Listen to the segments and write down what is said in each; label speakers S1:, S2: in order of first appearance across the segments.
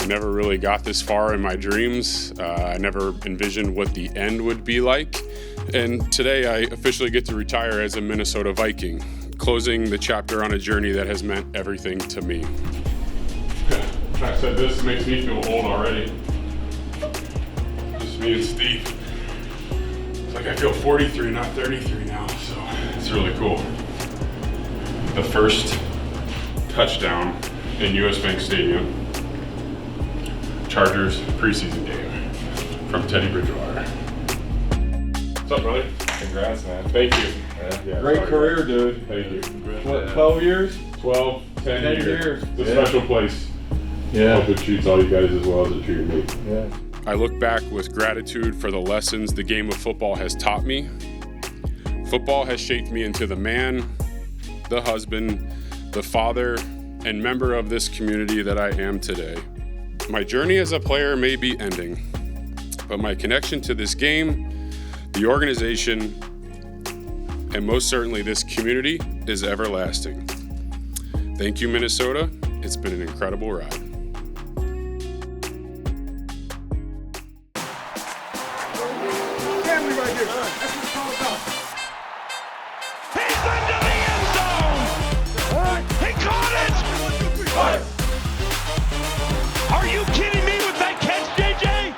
S1: I never really got this far in my dreams. I never envisioned what the end would be like. And today I officially get to retire as a Minnesota Viking, closing the chapter on a journey that has meant everything to me. I said this makes me feel old already. Just me and Steve. It's like I feel 43, not 33 now, so it's really cool. The first touchdown in US Bank Stadium, Chargers preseason game from Teddy Bridgewater. What's up, brother?
S2: Congrats, man.
S1: Thank you.
S2: Yeah. Great career, dude.
S1: Thank you.
S2: What, 12 years?
S1: 10 years. It's a
S2: Yeah.
S1: special place.
S2: Yeah.
S1: Hope it treats all you guys as well as it treated me.
S2: Yeah.
S1: I look back with gratitude for the lessons the game of football has taught me. Football has shaped me into the man, the husband, the father, and member of this community that I am today. My journey as a player may be ending, but my connection to this game, the organization, and most certainly this community is everlasting. Thank you, Minnesota. It's been an incredible ride.
S3: Family right here. That's what it's all about.
S4: He's into the end zone! He caught it! Are you kidding me with that catch, JJ?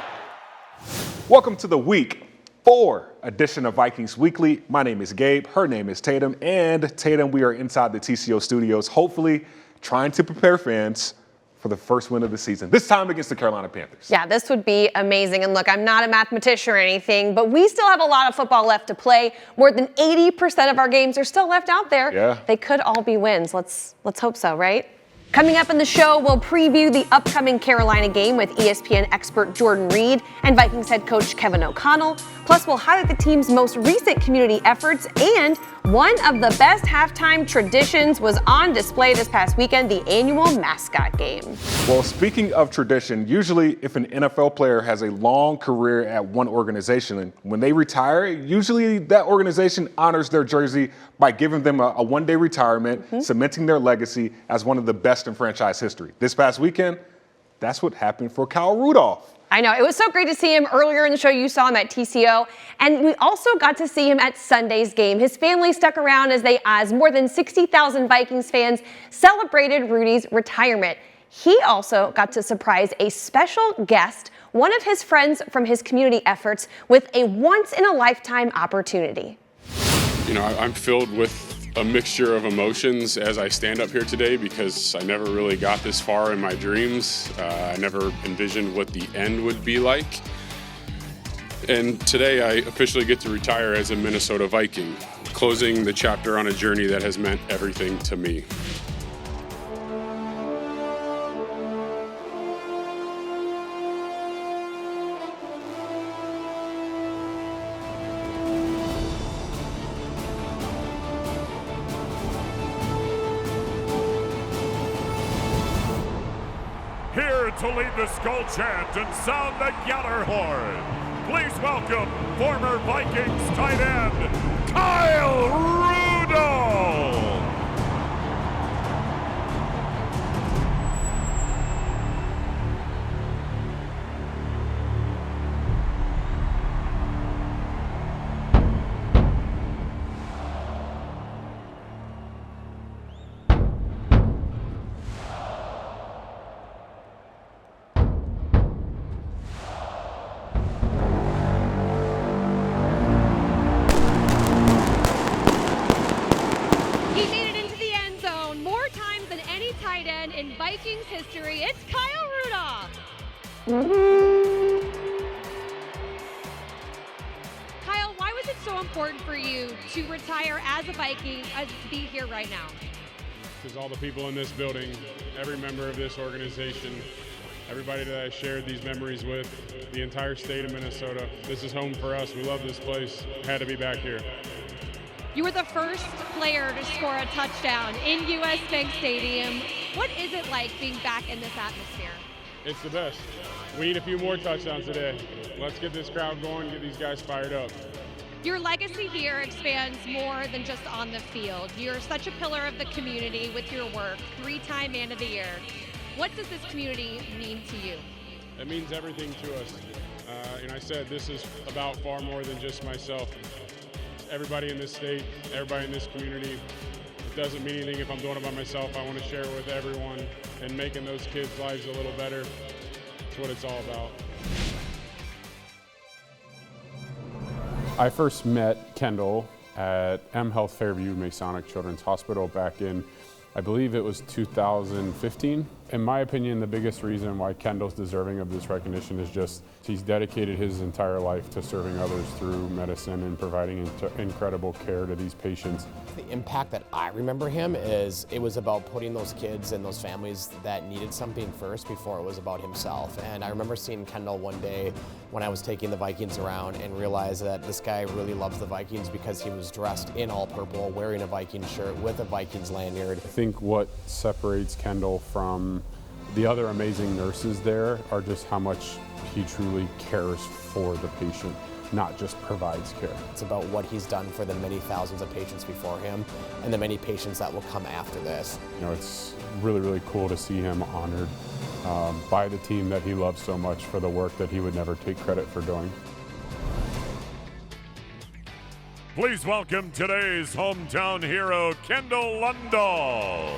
S3: Welcome to the Week 4 edition of Vikings Weekly. My name is Gabe. Her name is Tatum. And Tatum, we are inside the TCO studios, hopefully trying to prepare fans for the first win of the season, this time against the Carolina Panthers.
S5: Yeah, this would be amazing. And look, I'm not a mathematician or anything, but we still have a lot of football left to play. More than 80% of our games are still left out there.
S3: Yeah.
S5: They could all be wins. Let's hope so, right? Coming up in the show, we'll preview the upcoming Carolina game with ESPN expert Jordan Reed and Vikings head coach Kevin O'Connell. Plus, we'll highlight the team's most recent community efforts, and one of the best halftime traditions was on display this past weekend, the annual Mascot game.
S3: Well, speaking of tradition, usually if an NFL player has a long career at one organization, and when they retire, usually that organization honors their jersey by giving them a one-day retirement, cementing their legacy as one of the best in franchise history. This past weekend, that's what happened for Kyle Rudolph.
S5: I know, it was so great to see him earlier in the show. You saw him at TCO, and we also got to see him at Sunday's game. His family stuck around as more than 60,000 Vikings fans celebrated Rudy's retirement. He also got to surprise a special guest, one of his friends from his community efforts, with a once-in-a-lifetime opportunity.
S1: You know, I'm filled with a mixture of emotions as I stand up here today because I never really got this far in my dreams. I never envisioned what the end would be like. And today I officially get to retire as a Minnesota Viking, closing the chapter on a journey that has meant everything to me.
S4: Here to lead the Skull Chant and sound the Geller Horn, please welcome former Vikings tight end, Kyle Rudolph!
S6: In Vikings history, it's Kyle Rudolph. Kyle, why was it so important for you to retire as a Viking, to be here right now?
S1: Because all the people in this building, every member of this organization, everybody that I shared these memories with, the entire state of Minnesota, this is home for us. We love this place. Had to be back here.
S6: You were the first player to score a touchdown in US Bank Stadium. What is it like being back in this atmosphere?
S1: It's the best. We need a few more touchdowns today. Let's get this crowd going, get these guys fired up.
S6: Your legacy here expands more than just on the field. You're such a pillar of the community with your work, 3-time Man of the Year. What does this community mean to you?
S1: It means everything to us. And I said this is about far more than just myself. Everybody in this state, everybody in this community. It doesn't mean anything if I'm doing it by myself. I want to share it with everyone and making those kids' lives a little better. That's what it's all about. I first met Kendall at M Health Fairview Masonic Children's Hospital back in, I believe it was 2015. In my opinion, the biggest reason why Kendall's deserving of this recognition is just he's dedicated his entire life to serving others through medicine and providing incredible care to these patients.
S7: The impact that I remember him is it was about putting those kids and those families that needed something first before it was about himself. And I remember seeing Kendall one day when I was taking the Vikings around and realized that this guy really loves the Vikings because he was dressed in all purple, wearing a Vikings shirt with a Vikings lanyard.
S1: I think what separates Kendall from the other amazing nurses there are just how much he truly cares for the patient, not just provides care.
S7: It's about what he's done for the many thousands of patients before him and the many patients that will come after this.
S1: You know, it's really, really cool to see him honored by the team that he loves so much for the work that he would never take credit for doing.
S4: Please welcome today's hometown hero, Kendall Lundahl.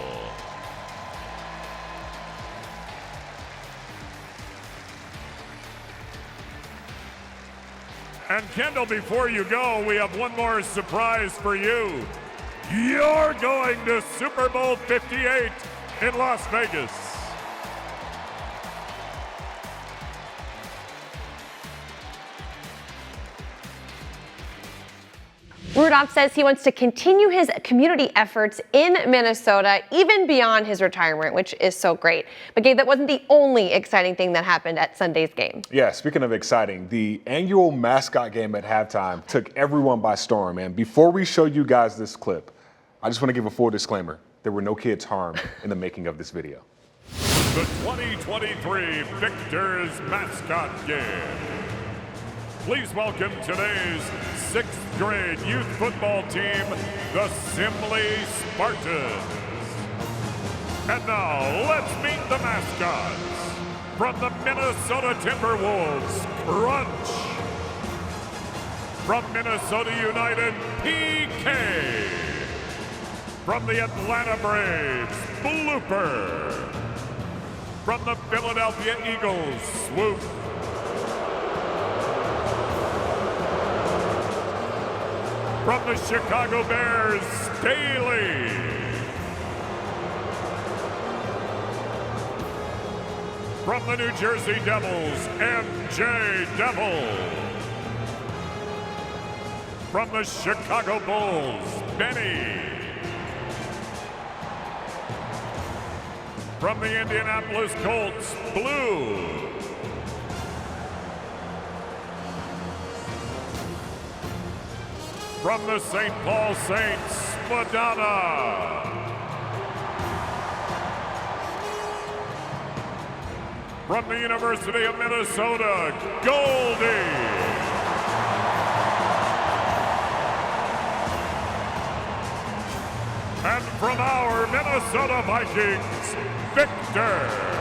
S4: And Kendall, before you go, we have one more surprise for you. You're going to Super Bowl 58 in Las Vegas.
S5: Rudolph says he wants to continue his community efforts in Minnesota, even beyond his retirement, which is so great. But Gabe, that wasn't the only exciting thing that happened at Sunday's game.
S3: Yeah, speaking of exciting, the annual Mascot game at halftime took everyone by storm. And before we show you guys this clip, I just want to give a full disclaimer. There were no kids harmed in the making of this video.
S4: The 2023 Victors Mascot Game. Please welcome today's 6th grade youth football team, the Simley Spartans. And now, let's meet the mascots. From the Minnesota Timberwolves, Crunch. From Minnesota United, PK. From the Atlanta Braves, Blooper. From the Philadelphia Eagles, Swoop. From the Chicago Bears, Staley. From the New Jersey Devils, MJ Devil. From the Chicago Bulls, Benny. From the Indianapolis Colts, Blue. From the St. Paul Saints, Madonna. From the University of Minnesota, Goldie. And from our Minnesota Vikings, Victor.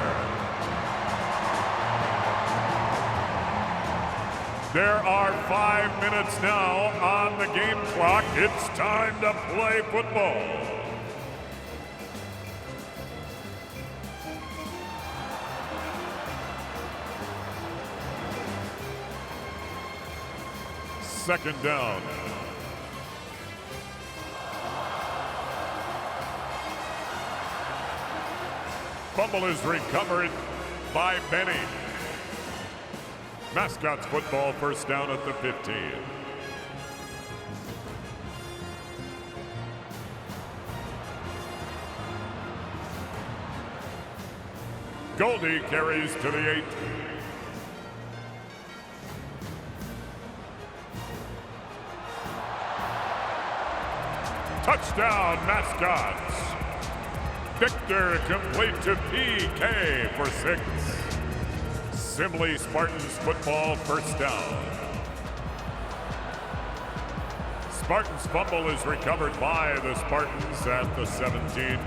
S4: There are 5 minutes now on the game clock. It's time to play football. Second down. Fumble is recovered by Benny. Mascots football, first down at the 15. Goldie carries to the 8. Touchdown, Mascots. Victor complete to PK for 6. Simley Spartans football, first down. Spartans fumble is recovered by the Spartans at the 17.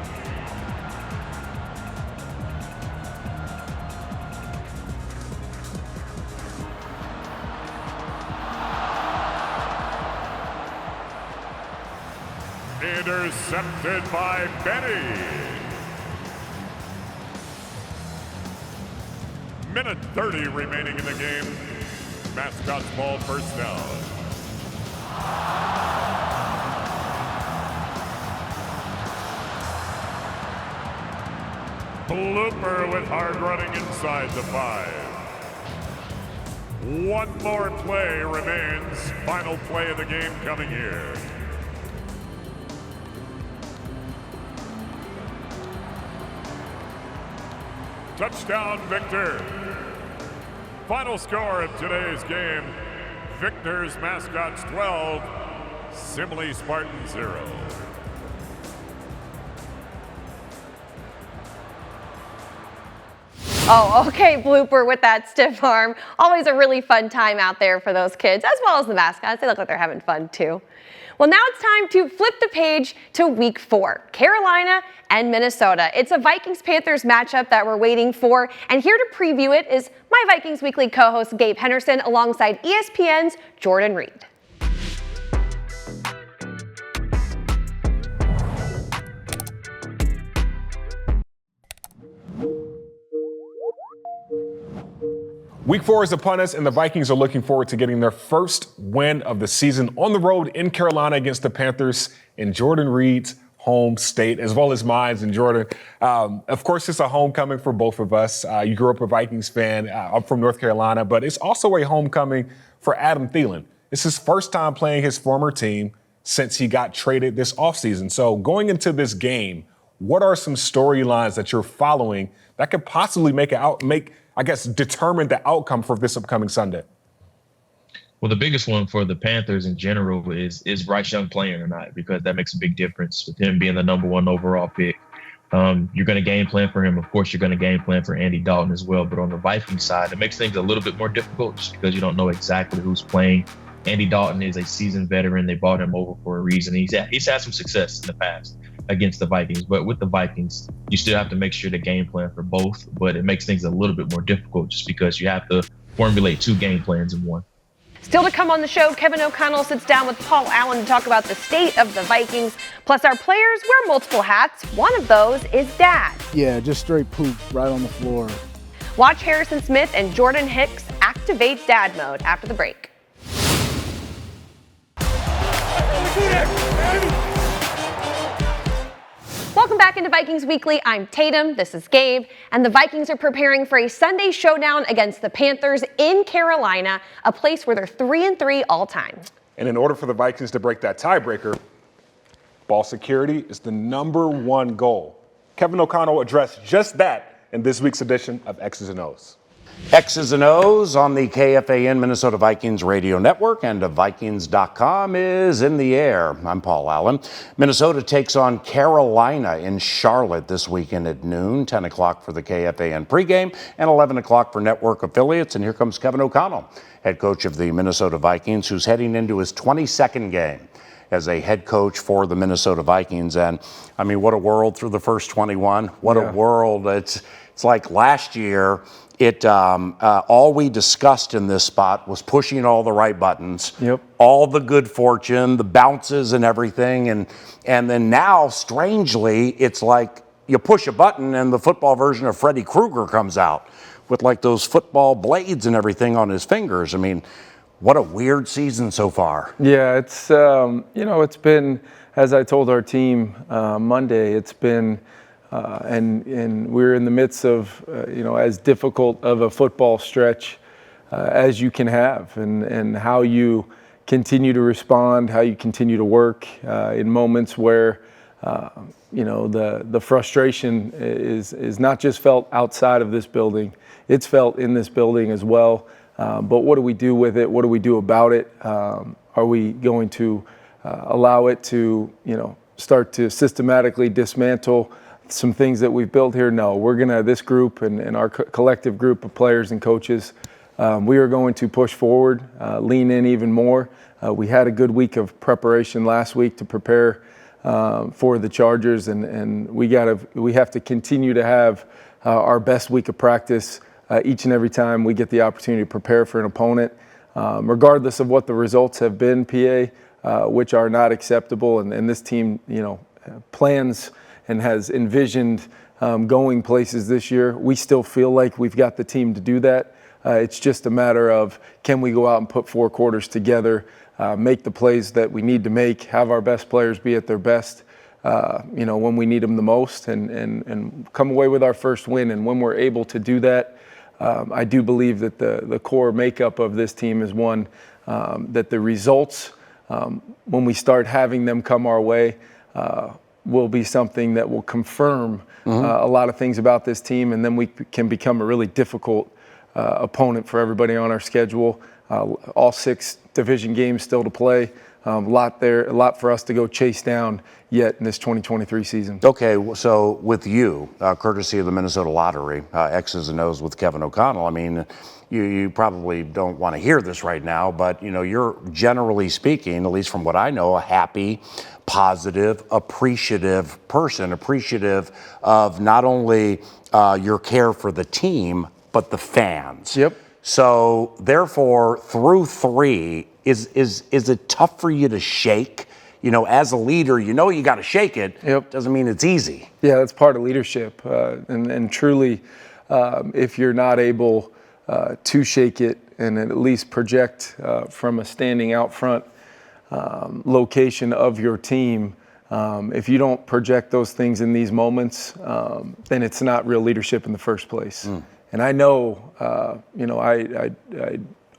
S4: Intercepted by Benny. Minute 30 remaining in the game. Mascot's ball, first down. Blooper with hard running inside the 5. One more play remains. Final play of the game coming here. Touchdown, Victor. Final score of today's game, Victor's Mascots 12, Simile Spartans 0.
S5: Oh, okay, Blooper with that stiff arm. Always a really fun time out there for those kids, as well as the mascots. They look like they're having fun too. Well, now it's time to flip the page to week 4, Carolina and Minnesota. It's a Vikings-Panthers matchup that we're waiting for, and here to preview it is my Vikings Weekly co-host Gabe Henderson alongside ESPN's Jordan Reed.
S3: Week 4 is upon us, and the Vikings are looking forward to getting their first win of the season on the road in Carolina against the Panthers in Jordan Reed's home state, as well as mine. And Jordan, of course, it's a homecoming for both of us. You grew up a Vikings fan. I'm from North Carolina, but it's also a homecoming for Adam Thielen. It's his first time playing his former team since he got traded this offseason. So going into this game, what are some storylines that you're following that could possibly determine the outcome for this upcoming Sunday?
S8: Well, the biggest one for the Panthers in general is Bryce Young playing or not, because that makes a big difference with him being the number 1 overall pick. You're going to game plan for him. Of course, you're going to game plan for Andy Dalton as well. But on the Vikings side, it makes things a little bit more difficult just because you don't know exactly who's playing. Andy Dalton is a seasoned veteran. They brought him over for a reason. He's had some success in the past against the Vikings. But with the Vikings, you still have to make sure to game plan for both. But it makes things a little bit more difficult just because you have to formulate 2 game plans in one.
S5: Still to come on the show, Kevin O'Connell sits down with Paul Allen to talk about the state of the Vikings. Plus, our players wear multiple hats. One of those is dad.
S9: Yeah, just straight poop right on the floor.
S5: Watch Harrison Smith and Jordan Hicks activate dad mode after the break. Welcome back into Vikings Weekly. I'm Tatum, this is Gabe, and the Vikings are preparing for a Sunday showdown against the Panthers in Carolina, a place where they're 3-3 all time.
S3: And in order for the Vikings to break that tiebreaker, ball security is the #1 goal. Kevin O'Connell addressed just that in this week's edition of X's and O's.
S10: X's and O's on the KFAN Minnesota Vikings radio network, and Vikings.com is in the air. I'm Paul Allen. Minnesota takes on Carolina in Charlotte this weekend at noon, 10 o'clock for the KFAN pregame, and 11 o'clock for network affiliates. And here comes Kevin O'Connell, head coach of the Minnesota Vikings, who's heading into his 22nd game as a head coach for the Minnesota Vikings. And I mean, what a world through the first 21. What a world. It's like last year. All we discussed in this spot was pushing all the right buttons, all the good fortune, the bounces and everything. And then now, strangely, it's like you push a button and the football version of Freddy Krueger comes out with like those football blades and everything on his fingers. I mean, what a weird season so far.
S2: Yeah, it's, it's been, as I told our team Monday, it's been, and we're in the midst of, as difficult of a football stretch as you can have, and how you continue to respond, how you continue to work in moments where, the frustration is not just felt outside of this building, it's felt in this building as well. But what do we do with it? What do we do about it? Are we going to allow it to, start to systematically dismantle some things that we've built here? No, we're going to, this group and our collective group of players and coaches, we are going to push forward, lean in even more. We had a good week of preparation last week to prepare for the Chargers, and we have to continue to have our best week of practice each and every time we get the opportunity to prepare for an opponent. Regardless of what the results have been, PA, which are not acceptable. And this team, plans and has envisioned going places this year. We still feel like we've got the team to do that. It's just a matter of, can we go out and put 4 quarters together, make the plays that we need to make, have our best players be at their best, when we need them the most, and come away with our first win. And when we're able to do that, I do believe that the core makeup of this team is one that the results, when we start having them come our way, will be something that will confirm a lot of things about this team, and then we can become a really difficult opponent for everybody on our schedule. All 6 division games still to play. A lot for us to go chase down yet in this 2023 season.
S10: Okay, so with you, courtesy of the Minnesota Lottery, X's and O's with Kevin O'Connell, I mean, you probably don't want to hear this right now, but you're generally speaking, at least from what I know, a happy, positive, appreciative person, appreciative of not only your care for the team, but the fans.
S2: Yep.
S10: So therefore, through 3, is it tough for you to shake? As a leader, you got to shake it.
S2: Yep.
S10: Doesn't mean it's easy.
S2: Yeah, that's part of leadership. And truly, if you're not able to shake it and at least project from a standing out front location of your team, if you don't project those things in these moments, then it's not real leadership in the first place. And I know,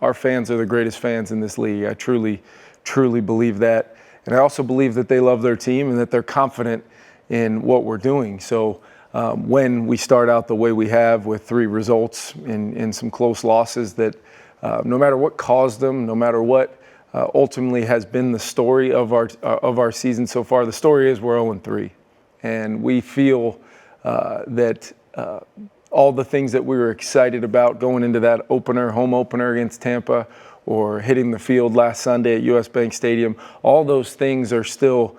S2: our fans are the greatest fans in this league. I truly, truly believe that. And I also believe that they love their team and that they're confident in what we're doing. So when we start out the way we have with 3 results in some close losses, that no matter what caused them, no matter what ultimately has been the story of our season so far, the story is we're 0-3. And we feel that all the things that we were excited about going into that home opener against Tampa, or hitting the field last Sunday at US Bank Stadium, all those things are still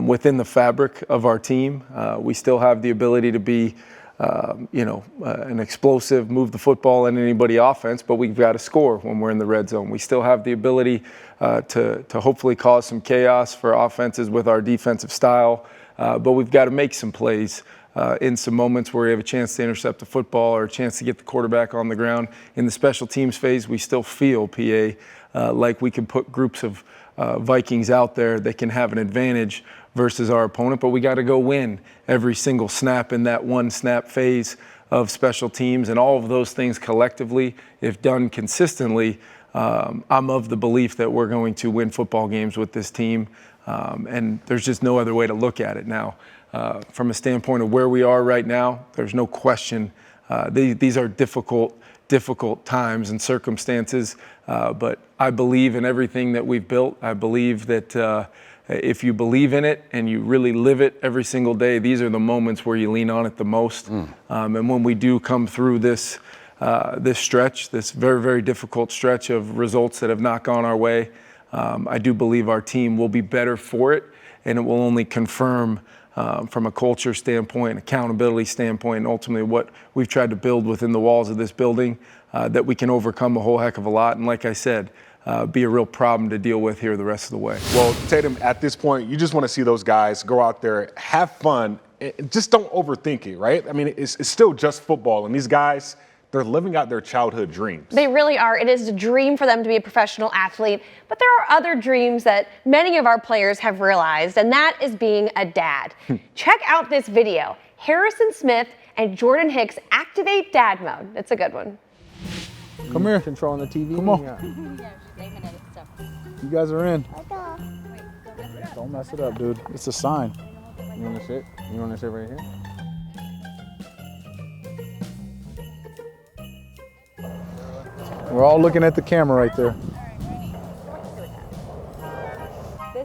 S2: within the fabric of our team. We still have the ability to be, an explosive, move the football in anybody offense, but we've got to score when we're in the red zone. We still have the ability to hopefully cause some chaos for offenses with our defensive style, but we've got to make some plays in some moments where we have a chance to intercept the football or a chance to get the quarterback on the ground. In the special teams phase, we still feel, PA, like we can put groups of Vikings out there that can have an advantage versus our opponent, but we got to go win every single snap in that 1-snap phase of special teams. And all of those things collectively, if done consistently, I'm of the belief that we're going to win football games with this team. And there's just no other way to look at it now. From a standpoint of where we are right now, there's no question. These are difficult times and circumstances, but I believe in everything that we've built. I believe that if you believe in it and you really live it every single day, these are the moments where you lean on it the most. And when we do come through this stretch, this very, very difficult stretch of results that have not gone our way, I do believe our team will be better for it, and it will only confirm from a culture standpoint, accountability standpoint, and ultimately what we've tried to build within the walls of this building, that we can overcome a whole heck of a lot. And like I said, be a real problem to deal with here the rest of the way.
S3: Well, Tatum, at this point, you just want to see those guys go out there, have fun, and just don't overthink it, right? I mean, it's still just football, and these guys, they're living out their childhood dreams.
S5: They really are. It is a dream for them to be a professional athlete, but there are other dreams that many of our players have realized, and that is being a dad. Check out this video. Harrison Smith and Jordan Hicks activate dad mode. It's a good one.
S9: Come here.
S11: Controlling the TV.
S9: Come on. You guys are in. Don't mess it up, dude. It's a sign.
S11: You want to sit? You want to sit right here?
S9: We're all looking at the camera right there.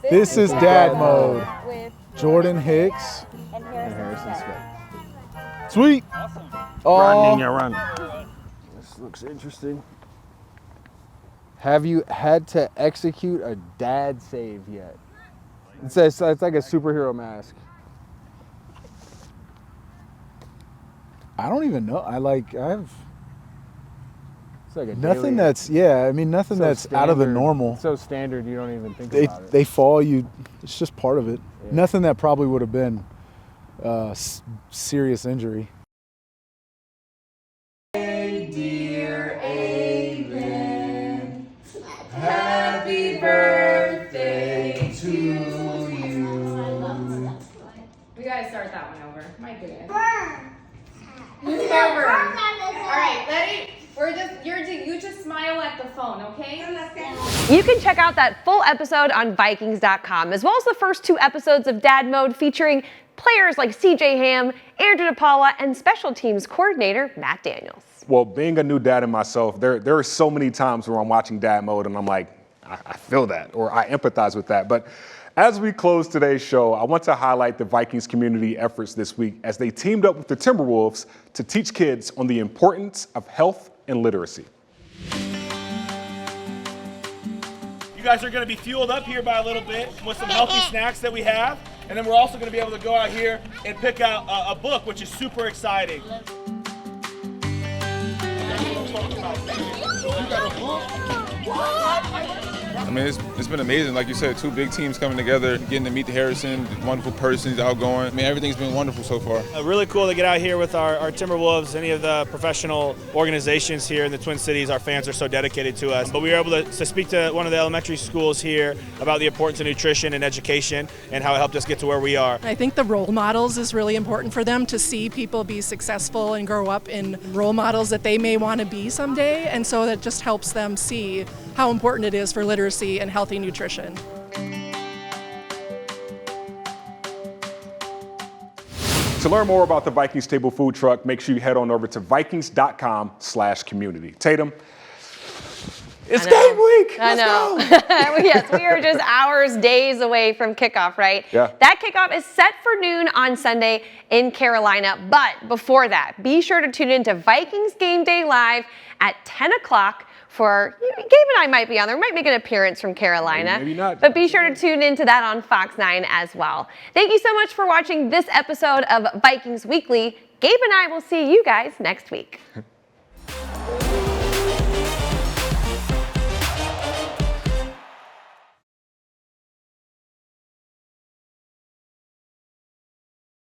S9: This is dad mode.
S12: With
S9: Jordan Hicks.
S12: and Harrison Smith.
S9: Sweet. Oh.
S11: Run, Nina, run. This looks interesting.
S9: Have you had to execute a dad save yet? It's like a superhero mask. I don't even know. It's like a
S13: Nothing
S9: daily,
S13: that's nothing
S9: so
S13: that's out of the
S9: standard-
S13: normal.
S9: So standard, you don't even think
S13: They
S9: about it.
S13: they fall you. It's just part of it.
S9: Yeah.
S13: Nothing that probably would have been serious injury.
S2: Dear Amen, happy birthday to you.
S14: We gotta start that one over. My goodness. Who's Everett? All right, let it. You just smile at the phone, okay?
S5: You can check out that full episode on Vikings.com, as well as the first 2 episodes of Dad Mode featuring players like CJ Ham, Andrew DePaula, and special teams coordinator Matt Daniels.
S3: Well, being a new dad in myself, there are so many times where I'm watching Dad Mode and I'm like, I feel that, or I empathize with that. But as we close today's show, I want to highlight the Vikings community efforts this week as they teamed up with the Timberwolves to teach kids on the importance of health and literacy.
S15: You guys are going to be fueled up here by a little bit with some healthy snacks that we have. And then we're also going to be able to go out here and pick out a book, which is super exciting.
S16: I mean, it's been amazing. Like you said, 2 big teams coming together, getting to meet the Harrison, wonderful person, he's outgoing. I mean, everything's been wonderful so far.
S15: Really cool to get out here with our Timberwolves, any of the professional organizations here in the Twin Cities. Our fans are so dedicated to us. But we were able to speak to one of the elementary schools here about the importance of nutrition and education and how it helped us get to where we are.
S17: I think the role models is really important for them to see people be successful and grow up in role models that they may want to be someday. And so that just helps them see how important it is for literacy and healthy nutrition.
S3: To learn more about the Vikings Table Food Truck, make sure you head on over to vikings.com/community. Tatum, it's game week.
S5: I know. Yes, we are just hours, days away from kickoff, right?
S3: Yeah.
S5: That kickoff is set for noon on Sunday in Carolina. But before that, be sure to tune in to Vikings Game Day Live at 10 o'clock for, Gabe and I might be on there. We might make an appearance from Carolina.
S3: Maybe not.
S5: But be sure to tune into that on Fox 9 as well. Thank you so much for watching this episode of Vikings Weekly. Gabe and I will see you guys next week.